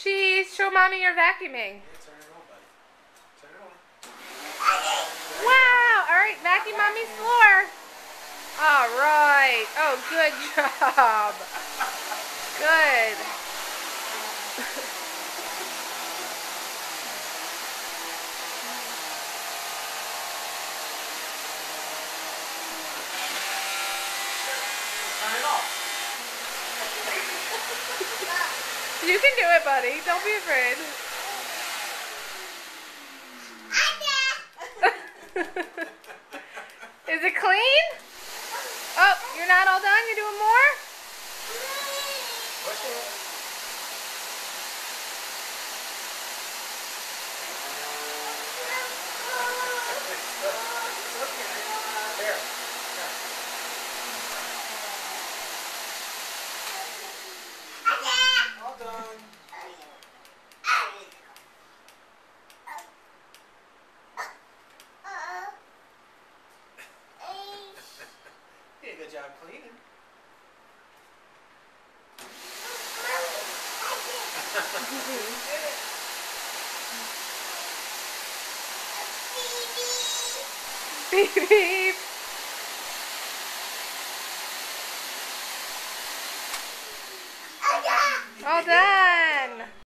Cheese, show mommy you're vacuuming. Turn it on, buddy. Turn it on. Wow! Alright, vacuum mommy's floor. Alright. Oh, good job. Good. Turn it off. You can do it, buddy. Don't be afraid. Is it clean? Oh, you're not all done? You're doing more? Push it. There. All done. Yeah, good job cleaning. Beep, beep.